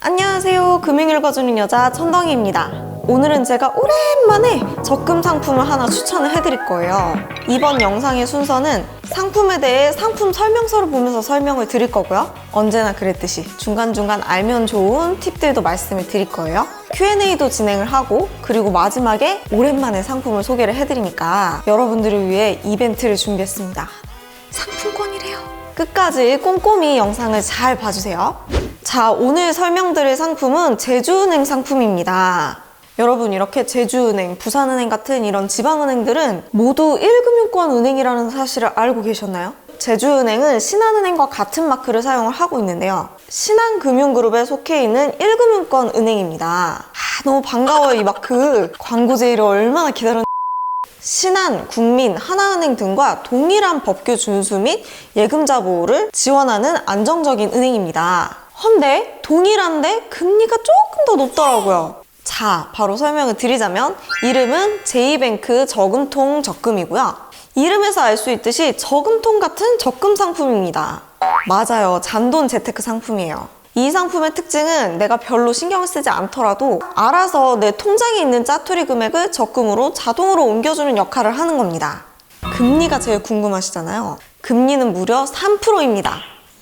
안녕하세요. 금융 읽어주는 여자 천덩이입니다. 오늘은 제가 오랜만에 적금 상품을 하나 추천을 해드릴 거예요. 이번 영상의 순서는 상품에 대해 상품 설명서를 보면서 설명을 드릴 거고요. 언제나 그랬듯이 중간중간 알면 좋은 팁들도 말씀을 드릴 거예요. Q&A도 진행을 하고, 그리고 마지막에 오랜만에 상품을 소개를 해드리니까 여러분들을 위해 이벤트를 준비했습니다. 상품권이래요. 끝까지 꼼꼼히 영상을 잘 봐주세요. 자, 오늘 설명드릴 상품은 제주은행 상품입니다. 여러분, 이렇게 제주은행, 부산은행 같은 이런 지방은행들은 모두 1금융권 은행이라는 사실을 알고 계셨나요? 제주은행은 신한은행과 같은 마크를 사용을 하고 있는데요. 신한금융그룹에 속해 있는 1금융권 은행입니다. 너무 반가워요, 이 마크. 광고 제의를 얼마나 기다렸는지. 신한, 국민, 하나은행 등과 동일한 법규 준수 및 예금자 보호를 지원하는 안정적인 은행입니다. 헌데 동일한데 금리가 조금 더 높더라고요. 자, 바로 설명을 드리자면 이름은 제2뱅크 저금통 적금이고요. 이름에서 알 수 있듯이 저금통 같은 적금 상품입니다. 맞아요, 잔돈 재테크 상품이에요. 이 상품의 특징은 내가 별로 신경을 쓰지 않더라도 알아서 내 통장에 있는 짜투리 금액을 적금으로 자동으로 옮겨주는 역할을 하는 겁니다. 금리가 제일 궁금하시잖아요. 금리는 무려 3%입니다.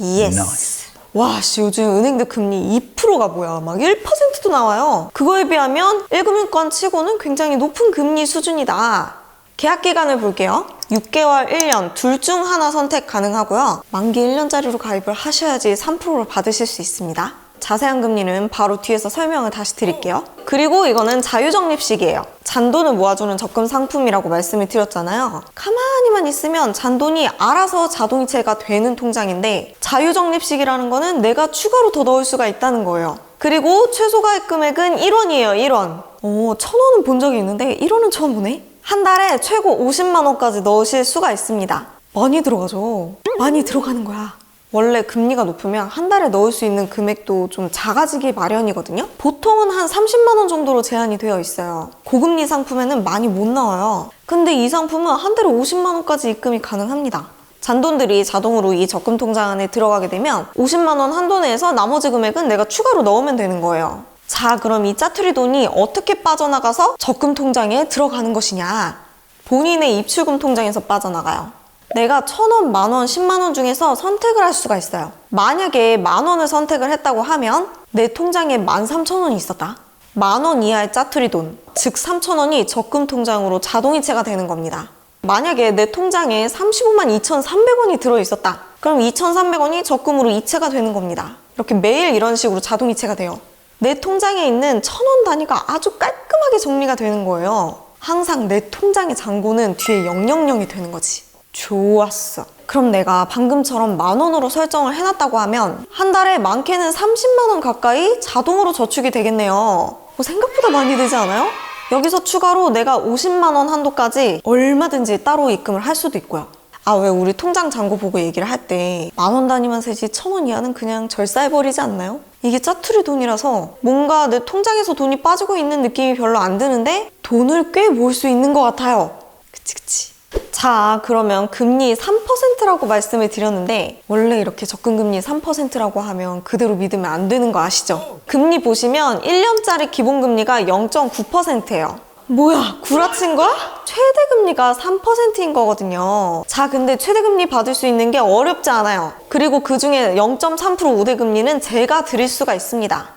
예스. 와, 요즘 은행들 금리 2%가 뭐야. 막 1%도 나와요. 그거에 비하면 1금융권 치고는 굉장히 높은 금리 수준이다. 계약 기간을 볼게요. 6개월, 1년 둘 중 하나 선택 가능하고요. 만기 1년짜리로 가입을 하셔야지 3%를 받으실 수 있습니다. 자세한 금리는 바로 뒤에서 설명을 다시 드릴게요. 그리고 이거는 자유적립식이에요. 잔돈을 모아주는 적금 상품이라고 말씀을 드렸잖아요. 가만히만 있으면 잔돈이 알아서 자동이체가 되는 통장인데, 자유적립식이라는 거는 내가 추가로 더 넣을 수가 있다는 거예요. 그리고 최소 가입 금액은 1원이에요. 1원. 1,000원은 본 적이 있는데 1원은 처음 보네. 한 달에 최고 50만 원까지 넣으실 수가 있습니다. 많이 들어가죠. 많이 들어가는 거야. 원래 금리가 높으면 한 달에 넣을 수 있는 금액도 좀 작아지기 마련이거든요. 보통은 한 30만 원 정도로 제한이 되어 있어요. 고금리 상품에는 많이 못 나와요. 근데 이 상품은 한 달에 50만 원까지 입금이 가능합니다. 잔돈들이 자동으로 이 적금 통장 안에 들어가게 되면 50만 원 한도내에서 나머지 금액은 내가 추가로 넣으면 되는 거예요. 자, 그럼 이 짜투리 돈이 어떻게 빠져나가서 적금 통장에 들어가는 것이냐? 본인의 입출금 통장에서 빠져나가요. 내가 1,000원, 만원, 10만원 중에서 선택을 할 수가 있어요. 만약에 만원을 선택을 했다고 하면 내 통장에 13,000원이 있었다. 만원 이하의 짜투리 돈, 즉 3,000원이 적금 통장으로 자동이체가 되는 겁니다. 만약에 내 통장에 35만 2,300원이 들어있었다. 그럼 2,300원이 적금으로 이체가 되는 겁니다. 이렇게 매일 이런 식으로 자동이체가 돼요. 내 통장에 있는 1,000원 단위가 아주 깔끔하게 정리가 되는 거예요. 항상 내 통장의 잔고는 뒤에 000이 되는 거지. 좋았어. 그럼 내가 방금처럼 만원으로 설정을 해놨다고 하면 한 달에 많게는 30만 원 가까이 자동으로 저축이 되겠네요. 생각보다 많이 되지 않아요? 여기서 추가로 내가 50만 원 한도까지 얼마든지 따로 입금을 할 수도 있고요. 왜 우리 통장 잔고 보고 얘기를 할 때 만원 단위만 세지 1,000원 이하는 그냥 절사해버리지 않나요? 이게 짜투리 돈이라서 뭔가 내 통장에서 돈이 빠지고 있는 느낌이 별로 안 드는데 돈을 꽤 모을 수 있는 것 같아요. 그치. 자, 그러면 금리 3%라고 말씀을 드렸는데 원래 이렇게 적금금리 3%라고 하면 그대로 믿으면 안 되는 거 아시죠? 금리 보시면 1년짜리 기본금리가 0.9%예요. 뭐야, 구라친 거야? 최대금리가 3%인 거거든요. 자, 근데 최대금리 받을 수 있는 게 어렵지 않아요. 그리고 그 중에 0.3% 우대금리는 제가 드릴 수가 있습니다.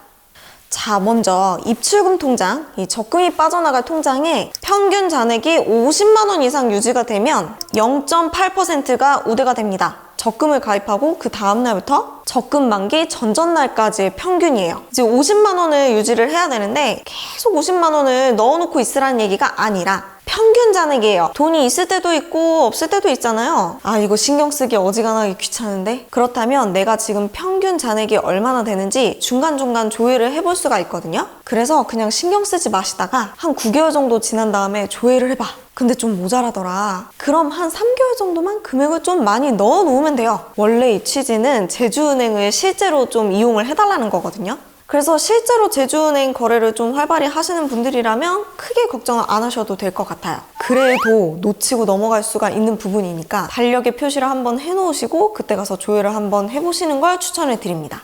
자, 먼저 입출금 통장, 이 적금이 빠져나갈 통장에 평균 잔액이 50만 원 이상 유지가 되면 0.8%가 우대가 됩니다. 적금을 가입하고 그 다음날부터 적금 만기 전전날까지의 평균이에요. 이제 50만 원을 유지를 해야 되는데 계속 50만 원을 넣어놓고 있으라는 얘기가 아니라 평균 잔액이에요. 돈이 있을 때도 있고 없을 때도 있잖아요. 이거 신경 쓰기 어지간하게 귀찮은데? 그렇다면 내가 지금 평균 잔액이 얼마나 되는지 중간중간 조회를 해볼 수가 있거든요. 그래서 그냥 신경 쓰지 마시다가 한 9개월 정도 지난 다음에 조회를 해봐. 근데 좀 모자라더라. 그럼 한 3개월 정도만 금액을 좀 많이 넣어 놓으면 돼요. 원래 이 취지는 제주은행을 실제로 좀 이용을 해달라는 거거든요. 그래서 실제로 제주은행 거래를 좀 활발히 하시는 분들이라면 크게 걱정을 안 하셔도 될 것 같아요. 그래도 놓치고 넘어갈 수가 있는 부분이니까 달력에 표시를 한번 해놓으시고 그때 가서 조회를 한번 해보시는 걸 추천을 드립니다.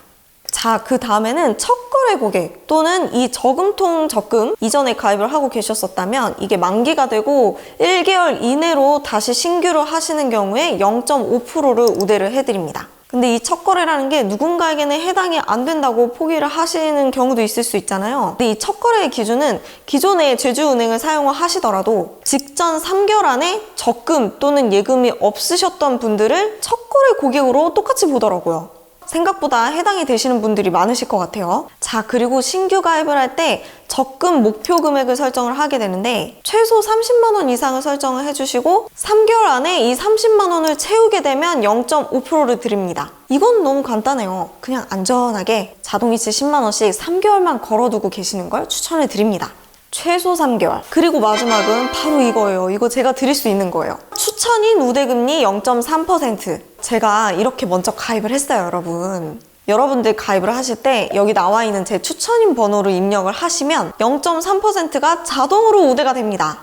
자, 그 다음에는 첫 거래 고객 또는 이 저금통 적금 이전에 가입을 하고 계셨었다면 이게 만기가 되고 1개월 이내로 다시 신규로 하시는 경우에 0.5%를 우대를 해드립니다. 근데 이 첫 거래라는 게 누군가에게는 해당이 안 된다고 포기를 하시는 경우도 있을 수 있잖아요. 근데 이 첫 거래의 기준은 기존에 제주은행을 사용을 하시더라도 직전 3개월 안에 적금 또는 예금이 없으셨던 분들을 첫 거래 고객으로 똑같이 보더라고요. 생각보다 해당이 되시는 분들이 많으실 것 같아요. 자, 그리고 신규 가입을 할 때 적금 목표 금액을 설정을 하게 되는데 최소 30만 원 이상을 설정을 해주시고 3개월 안에 이 30만 원을 채우게 되면 0.5%를 드립니다. 이건 너무 간단해요. 그냥 안전하게 자동이체 10만 원씩 3개월만 걸어두고 계시는 걸 추천을 드립니다. 최소 3개월. 그리고 마지막은 바로 이거예요. 이거 제가 드릴 수 있는 거예요. 추천인 우대금리 0.3%. 제가 이렇게 먼저 가입을 했어요, 여러분. 여러분들 가입을 하실 때 여기 나와 있는 제 추천인 번호를 입력을 하시면 0.3%가 자동으로 우대가 됩니다.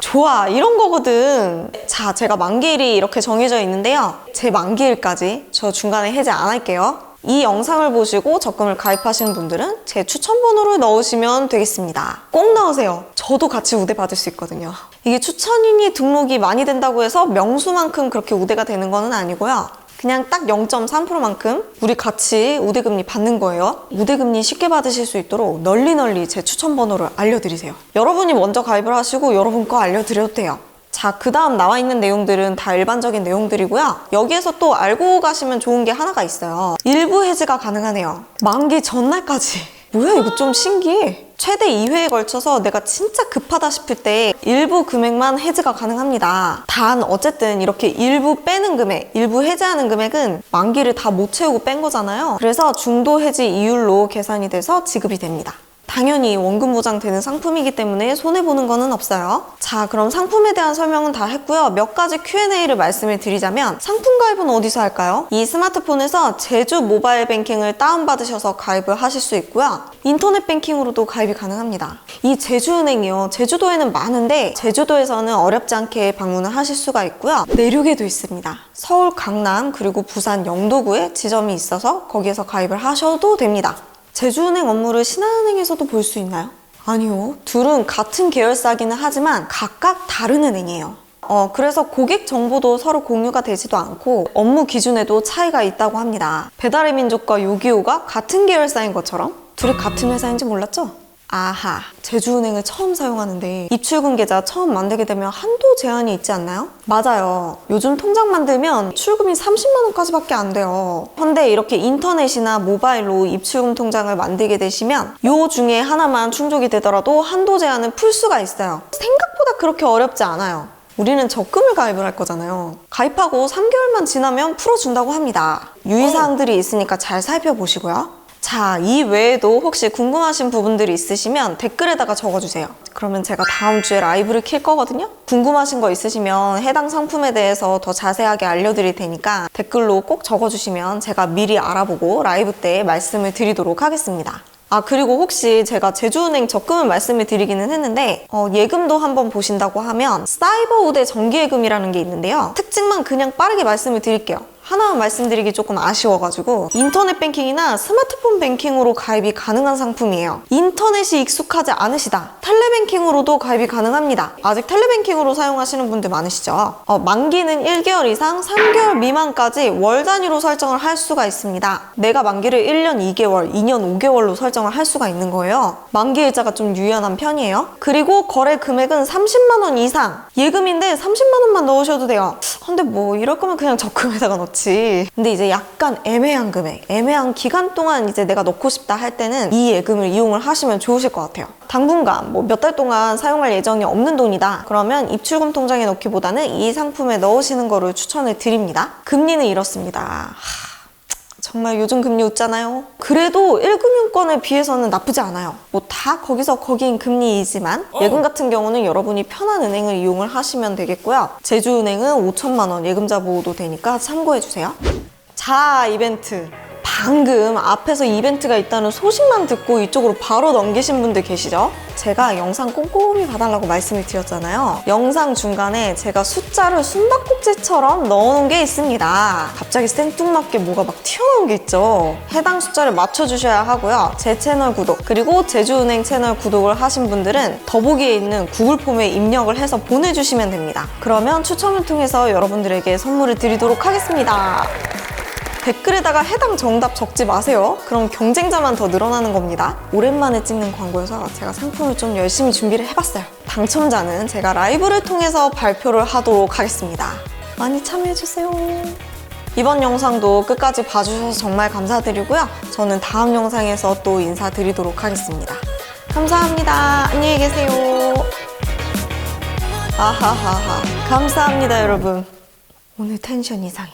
좋아, 이런 거거든. 자, 제가 만기일이 이렇게 정해져 있는데요. 제 만기일까지 저 중간에 해제 안 할게요. 이 영상을 보시고 적금을 가입하시는 분들은 제 추천 번호를 넣으시면 되겠습니다. 꼭 넣으세요. 저도 같이 우대 받을 수 있거든요. 이게 추천인이 등록이 많이 된다고 해서 명수만큼 그렇게 우대가 되는 건 아니고요. 그냥 딱 0.3%만큼 우리 같이 우대금리 받는 거예요. 우대금리 쉽게 받으실 수 있도록 널리 제 추천 번호를 알려드리세요. 여러분이 먼저 가입을 하시고 여러분 거 알려드려도 돼요. 자, 그 다음 나와 있는 내용들은 다 일반적인 내용들이고요. 여기에서 또 알고 가시면 좋은 게 하나가 있어요. 일부 해지가 가능하네요. 만기 전날까지. 뭐야, 이거 좀 신기해. 최대 2회에 걸쳐서 내가 진짜 급하다 싶을 때 일부 금액만 해지가 가능합니다. 단 어쨌든 이렇게 일부 빼는 금액, 일부 해지하는 금액은 만기를 다 못 채우고 뺀 거잖아요. 그래서 중도 해지 이율로 계산이 돼서 지급이 됩니다. 당연히 원금 보장되는 상품이기 때문에 손해보는 거는 없어요. 자, 그럼 상품에 대한 설명은 다 했고요. 몇 가지 Q&A를 말씀을 드리자면 상품 가입은 어디서 할까요? 이 스마트폰에서 제주 모바일 뱅킹을 다운받으셔서 가입을 하실 수 있고요. 인터넷 뱅킹으로도 가입이 가능합니다. 이 제주은행이요. 제주도에는 많은데 제주도에서는 어렵지 않게 방문을 하실 수가 있고요. 내륙에도 있습니다. 서울, 강남, 그리고 부산, 영도구에 지점이 있어서 거기에서 가입을 하셔도 됩니다. 제주은행 업무를 신한은행에서도 볼 수 있나요? 아니요. 둘은 같은 계열사기는 하지만 각각 다른 은행이에요. 그래서 고객 정보도 서로 공유가 되지도 않고 업무 기준에도 차이가 있다고 합니다. 배달의 민족과 요기요가 같은 계열사인 것처럼 둘이 같은 회사인지 몰랐죠? 아하, 제주은행을 처음 사용하는데 입출금 계좌 처음 만들게 되면 한도 제한이 있지 않나요? 맞아요. 요즘 통장 만들면 출금이 30만 원까지밖에 안 돼요. 근데 이렇게 인터넷이나 모바일로 입출금 통장을 만들게 되시면 요 중에 하나만 충족이 되더라도 한도 제한을 풀 수가 있어요. 생각보다 그렇게 어렵지 않아요. 우리는 적금을 가입을 할 거잖아요. 가입하고 3개월만 지나면 풀어준다고 합니다. 유의사항들이 있으니까 잘 살펴보시고요. 자, 이 외에도 혹시 궁금하신 부분들이 있으시면 댓글에다가 적어주세요. 그러면 제가 다음 주에 라이브를 킬 거거든요? 궁금하신 거 있으시면 해당 상품에 대해서 더 자세하게 알려드릴 테니까 댓글로 꼭 적어주시면 제가 미리 알아보고 라이브 때 말씀을 드리도록 하겠습니다. 아, 그리고 혹시 제가 제주은행 적금을 말씀을 드리기는 했는데 예금도 한번 보신다고 하면 사이버 우대 정기예금이라는 게 있는데요. 특징만 그냥 빠르게 말씀을 드릴게요. 하나만 말씀드리기 조금 아쉬워가지고 인터넷 뱅킹이나 스마트폰 뱅킹으로 가입이 가능한 상품이에요. 인터넷이 익숙하지 않으시다. 텔레뱅킹으로도 가입이 가능합니다. 아직 텔레뱅킹으로 사용하시는 분들 많으시죠? 만기는 1개월 이상 3개월 미만까지 월 단위로 설정을 할 수가 있습니다. 내가 만기를 1년 2개월, 2년 5개월로 설정을 할 수가 있는 거예요. 만기 일자가 좀 유연한 편이에요. 그리고 거래 금액은 30만 원 이상. 예금인데 30만 원만 넣으셔도 돼요. 근데 뭐 이럴 거면 그냥 적금에다가 넣지. 근데 이제 약간 애매한 금액, 애매한 기간 동안 이제 내가 넣고 싶다 할 때는 이 예금을 이용을 하시면 좋으실 것 같아요. 당분간 뭐 몇 달 동안 사용할 예정이 없는 돈이다. 그러면 입출금 통장에 넣기보다는 이 상품에 넣으시는 거를 추천을 드립니다. 금리는 이렇습니다. 정말 요즘 금리 웃잖아요. 그래도 1금융권에 비해서는 나쁘지 않아요. 뭐 다 거기서 거긴 금리이지만 예금 같은 경우는 여러분이 편한 은행을 이용을 하시면 되겠고요. 제주은행은 5천만 원 예금자 보호도 되니까 참고해주세요. 자, 이벤트 방금 앞에서 이벤트가 있다는 소식만 듣고 이쪽으로 바로 넘기신 분들 계시죠? 제가 영상 꼼꼼히 봐달라고 말씀을 드렸잖아요. 영상 중간에 제가 숫자를 숨바꼭질처럼 넣어놓은 게 있습니다. 갑자기 생뚱맞게 뭐가 막 튀어나온 게 있죠. 해당 숫자를 맞춰주셔야 하고요. 제 채널 구독 그리고 제주은행 채널 구독을 하신 분들은 더보기에 있는 구글 폼에 입력을 해서 보내주시면 됩니다. 그러면 추첨을 통해서 여러분들에게 선물을 드리도록 하겠습니다. 댓글에다가 해당 정답 적지 마세요. 그럼 경쟁자만 더 늘어나는 겁니다. 오랜만에 찍는 광고여서 제가 상품을 좀 열심히 준비를 해봤어요. 당첨자는 제가 라이브를 통해서 발표를 하도록 하겠습니다. 많이 참여해주세요. 이번 영상도 끝까지 봐주셔서 정말 감사드리고요. 저는 다음 영상에서 또 인사드리도록 하겠습니다. 감사합니다. 안녕히 계세요. 아하하하. 감사합니다, 여러분. 오늘 텐션 이상해.